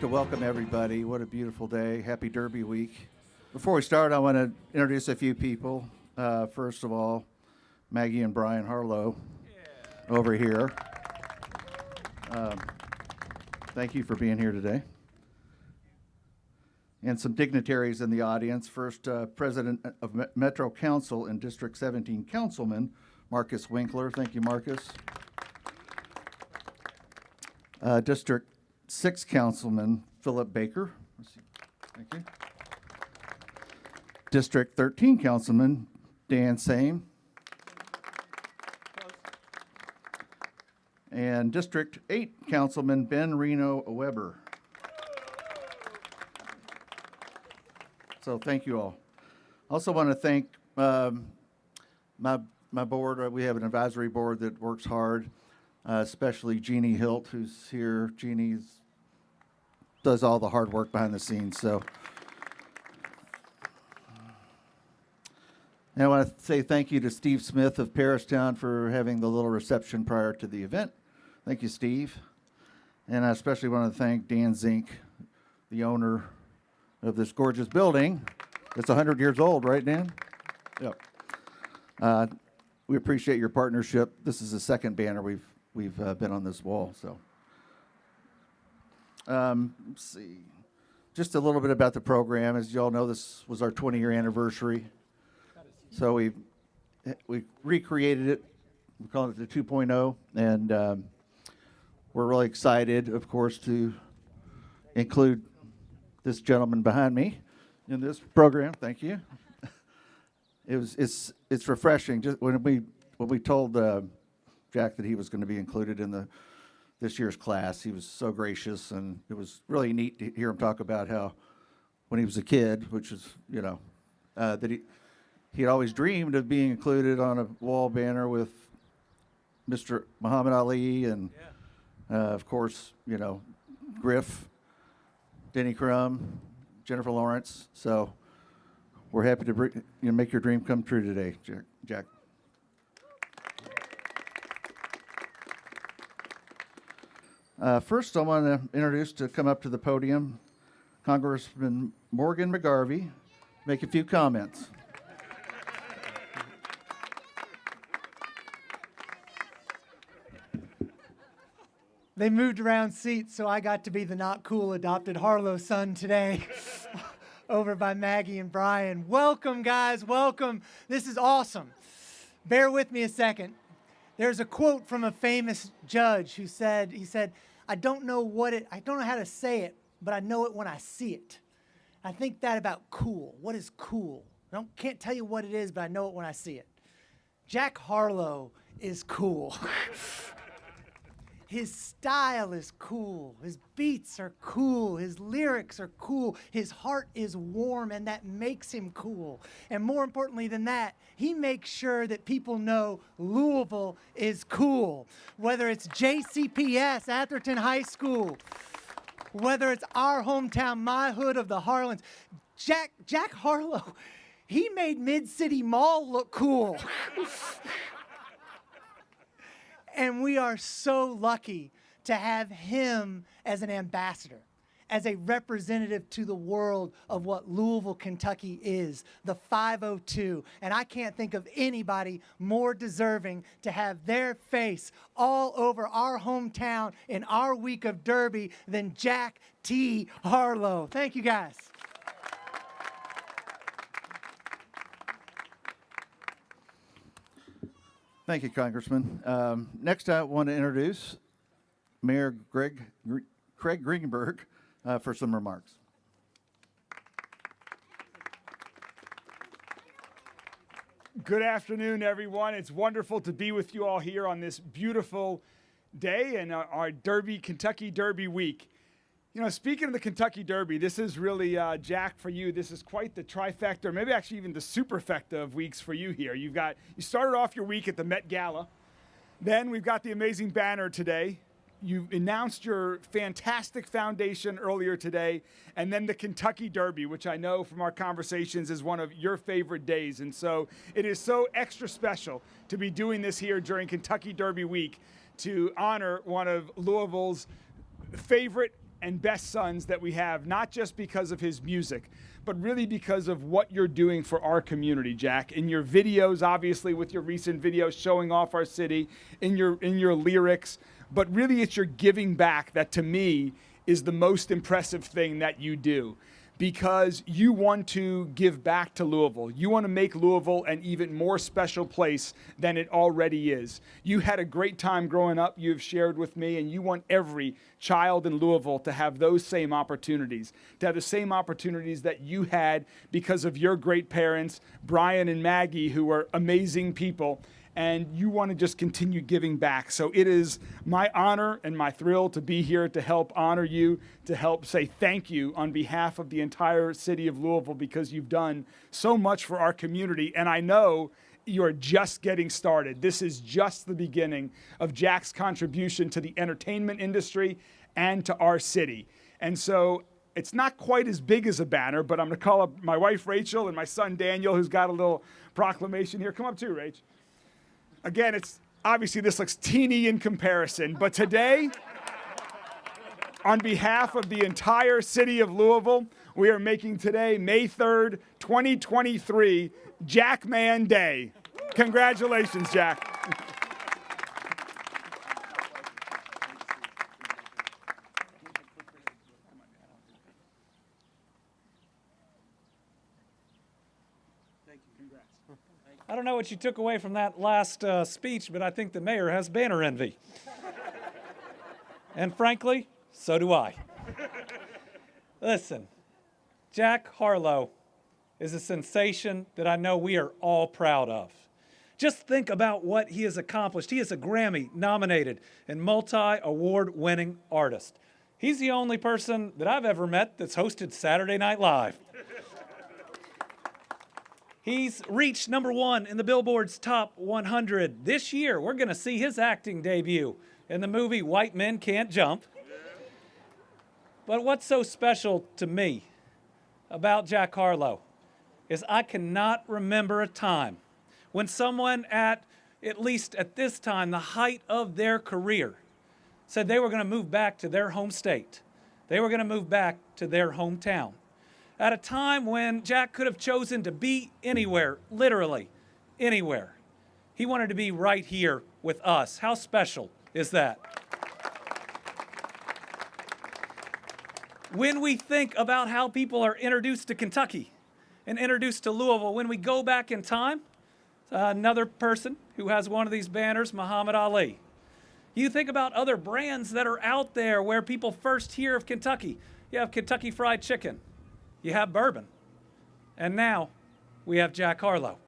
to welcome everybody. What a beautiful day. Happy Derby Week. Before we start, I want to introduce a few people. First of all, Maggie and Brian Harlow over here. Thank you for being here today. And some dignitaries in the audience. First, President of Metro Council and District 17 Councilman, Marcus Winkler. Thank you, Marcus. District 6 Councilman, Philip Baker. Thank you. District 13 Councilman, Dan Same. And District 8 Councilman, Ben Reno Weber. So thank you all. Also want to thank my board. We have an advisory board that works hard, especially Jeannie Hilt, who's here. Jeannie does all the hard work behind the scenes. So, and I want to say thank you to Steve Smith of Paristown for having the little reception prior to the event. Thank you, Steve. And I especially want to thank Dan Zink, the owner of this gorgeous building. It's 100 years old, right, Dan? Yep. We appreciate your partnership. This is the second banner we've been on this wall. So, let's see, just a little bit about the program. As you all know, this was our 20-year anniversary. So we recreated it. We call it the 2.0, and we're really excited, of course, to include this gentleman behind me in this program. Thank you. It's refreshing. Just when we told Jack that he was going to be included in this year's class, he was so gracious, and it was really neat to hear him talk about how when he was a kid, which is that he had always dreamed of being included on a wall banner with Mr. Muhammad Ali and of course Griff, Denny Crum, Jennifer Lawrence. So we're happy to make your dream come true today, Jack. First, I want to introduce to come up to the podium Congressman Morgan McGarvey, make a few comments. They moved around seats, so I got to be the not cool adopted Harlow son today over by Maggie and Brian. Welcome, guys. Welcome. This is awesome. Bear with me a second. There's a quote from a famous judge who said, I don't know how to say it, but I know it when I see it. I think that about cool. What is cool? Can't tell you what it is, but I know it when I see it. Jack Harlow is cool. His style is cool. His beats are cool. His lyrics are cool. His heart is warm, and that makes him cool. And more importantly than that, he makes sure that people know Louisville is cool. Whether it's JCPS, Atherton High School, whether it's our hometown, my hood of the Harlans. Jack Harlow, he made Mid-City Mall look cool. And we are so lucky to have him as an ambassador, as a representative to the world of what Louisville, Kentucky is, the 502. And I can't think of anybody more deserving to have their face all over our hometown in our week of Derby than Jack T. Harlow. Thank you, guys. Thank you, Congressman. Next, I want to introduce Mayor Craig Greenberg for some remarks. Good afternoon, everyone. It's wonderful to be with you all here on this beautiful day and our Kentucky Derby week. Speaking of the Kentucky Derby, this is really, Jack, for you, this is quite the trifecta, or maybe actually even the superfecta of weeks for you here. You started off your week at the Met Gala. Then we've got the amazing banner today. You announced your fantastic foundation earlier today, and then the Kentucky Derby, which I know from our conversations is one of your favorite days. And so it is so extra special to be doing this here during Kentucky Derby week to honor one of Louisville's favorite and best sons that we have, not just because of his music, but really because of what you're doing for our community, Jack. In your videos, obviously, with your recent videos showing off our city, in your lyrics, but really it's your giving back that, to me, is the most impressive thing that you do. Because you want to give back to Louisville. You want to make Louisville an even more special place than it already is. You had a great time growing up, you've shared with me, and you want every child in Louisville to have those same opportunities, to have the same opportunities that you had because of your great parents, Brian and Maggie, who are amazing people. And you want to just continue giving back. So it is my honor and my thrill to be here to help honor you, to help say thank you on behalf of the entire city of Louisville, because you've done so much for our community. And I know you're just getting started. This is just the beginning of Jack's contribution to the entertainment industry and to our city. And so it's not quite as big as a banner, but I'm going to call up my wife, Rachel, and my son, Daniel, who's got a little proclamation here. Come up too, Rach. Again, it's obviously this looks teeny in comparison, but today, on behalf of the entire city of Louisville, we are making today, May 3rd, 2023, Jackman Day. Congratulations, Jack. I don't know what you took away from that last speech, but I think the mayor has banner envy. And frankly, so do I. Listen, Jack Harlow is a sensation that I know we are all proud of. Just think about what he has accomplished. He is a Grammy-nominated and multi-award-winning artist. He's the only person that I've ever met that's hosted Saturday Night Live. He's reached #1 in the Billboard's Top 100. This year, we're going to see his acting debut in the movie White Men Can't Jump. But what's so special to me about Jack Harlow is I cannot remember a time when someone at least at this time, the height of their career, said they were going to move back to their home state. They were going to move back to their hometown. At a time when Jack could have chosen to be anywhere, literally anywhere. He wanted to be right here with us. How special is that? When we think about how people are introduced to Kentucky and introduced to Louisville, when we go back in time, another person who has one of these banners, Muhammad Ali. You think about other brands that are out there where people first hear of Kentucky. You have Kentucky Fried Chicken. You have bourbon. And now we have Jack Harlow.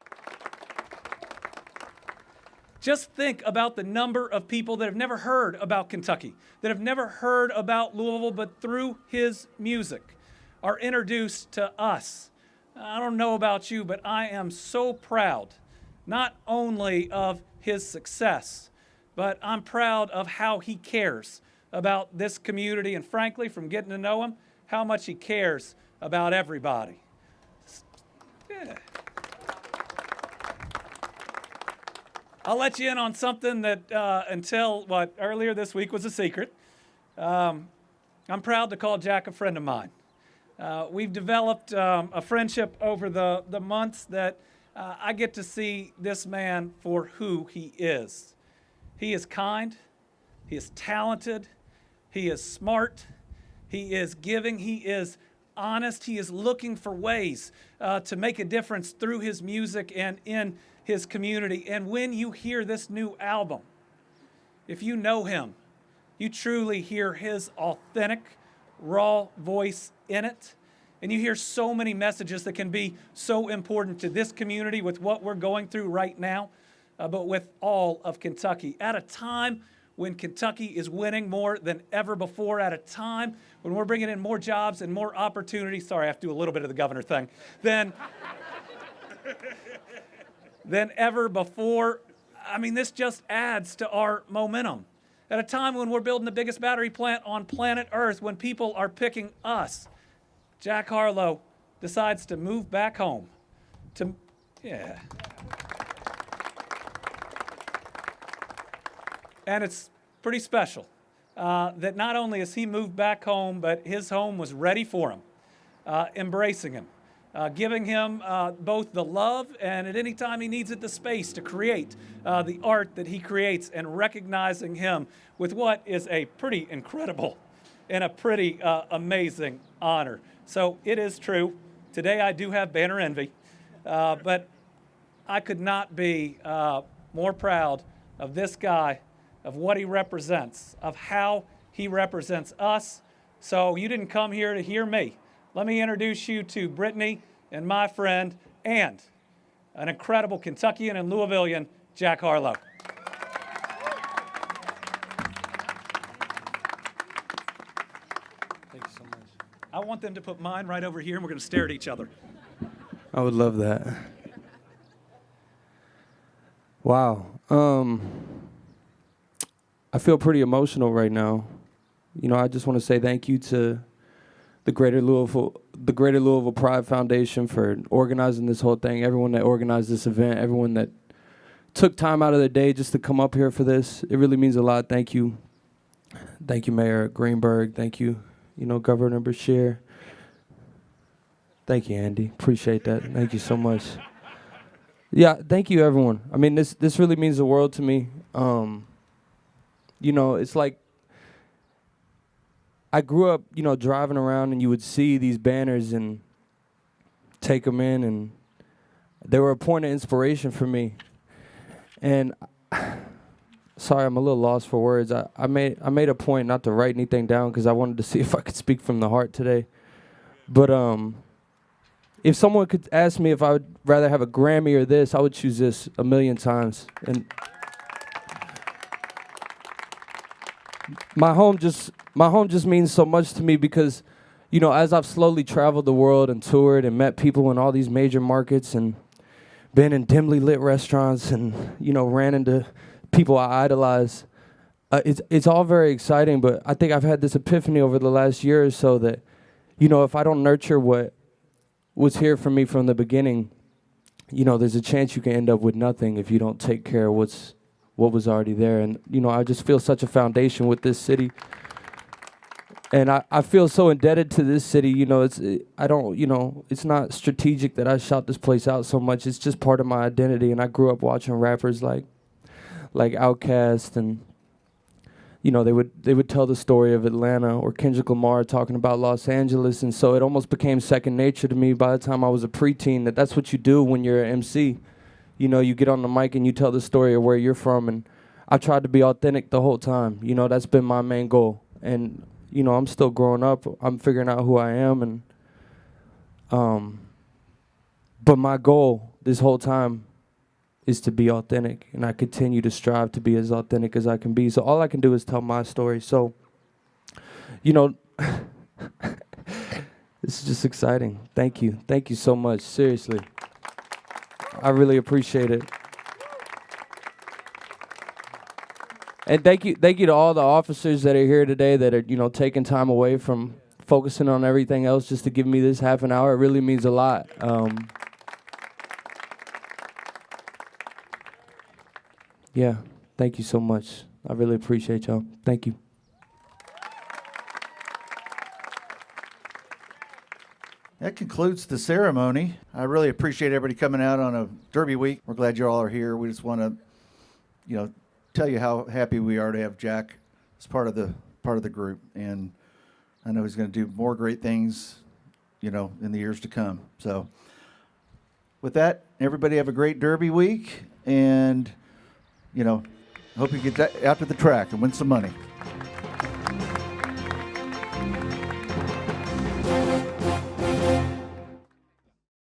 Just think about the number of people that have never heard about Kentucky, that have never heard about Louisville, but through his music are introduced to us. I don't know about you, but I am so proud, not only of his success, but I'm proud of how he cares about this community, and frankly, from getting to know him, how much he cares about everybody. Yeah. I'll let you in on something that until earlier this week was a secret. I'm proud to call Jack a friend of mine. We've developed a friendship over the months that I get to see this man for who he is. He is kind, he is talented, he is smart, he is giving, he is honest, he is looking for ways to make a difference through his music and in his community. And when you hear this new album, if you know him, you truly hear his authentic, raw voice in it. And you hear so many messages that can be so important to this community with what we're going through right now, but with all of Kentucky. At a time when Kentucky is winning more than ever before, at a time when we're bringing in more jobs and more opportunities. Sorry, I have to do a little bit of the governor thing. Than ever before. I mean, this just adds to our momentum. At a time when we're building the biggest battery plant on planet Earth, when people are picking us, Jack Harlow decides to move back home. And it's pretty special that not only has he moved back home, but his home was ready for him, embracing him, giving him both the love and at any time he needs it, the space to create the art that he creates, and recognizing him with what is a pretty incredible and a pretty amazing honor. So it is true. Today I do have banner envy, but I could not be more proud of this guy, of what he represents, of how he represents us. So you didn't come here to hear me. Let me introduce you to Brittany and my friend and an incredible Kentuckian and Louisvillian, Jack Harlow. Thank you so much. I want them to put mine right over here, and we're going to stare at each other. I would love that. Wow. I feel pretty emotional right now. You know, I just want to say thank you to the Greater Louisville Pride Foundation for organizing this whole thing, everyone that organized this event, everyone that took time out of their day just to come up here for this. It really means a lot. Thank you. Thank you, Mayor Greenberg. Thank you, Governor Beshear. Thank you, Andy. Appreciate that. Thank you so much. Yeah, thank you, everyone. I mean, this really means the world to me. It's like I grew up, driving around and you would see these banners and take them in, and they were a point of inspiration for me. And sorry, I'm a little lost for words. I made a point not to write anything down because I wanted to see if I could speak from the heart today. But if someone could ask me if I would rather have a Grammy or this, I would choose this a million times. And my home just means so much to me because, as I've slowly traveled the world and toured and met people in all these major markets and been in dimly lit restaurants and, ran into people I idolize, it's all very exciting. But I think I've had this epiphany over the last year or so that, if I don't nurture what was here for me from the beginning, there's a chance you can end up with nothing if you don't take care of what was already there. And, I just feel such a foundation with this city. And I feel so indebted to this city. It's not strategic that I shout this place out so much. It's just part of my identity. And I grew up watching rappers like Outkast, and, they would tell the story of Atlanta, or Kendrick Lamar talking about Los Angeles. And so it almost became second nature to me by the time I was a preteen, that's what you do when you're an MC. You get on the mic and you tell the story of where you're from. And I tried to be authentic the whole time. That's been my main goal. And, I'm still growing up. I'm figuring out who I am. And but my goal this whole time is to be authentic. And I continue to strive to be as authentic as I can be. So all I can do is tell my story. So, this is just exciting. Thank you. Thank you so much. Seriously. I really appreciate it. And thank you to all the officers that are here today that are, taking time away from focusing on everything else just to give me this half an hour. It really means a lot. Yeah, thank you so much. I really appreciate y'all. Thank you. That concludes the ceremony. I really appreciate everybody coming out on a Derby week. We're glad you all are here. We just want to, tell you how happy we are to have Jack as part of the group. And I know he's going to do more great things, in the years to come. So with that, everybody have a great Derby week, and, hope you get out to the track and win some money.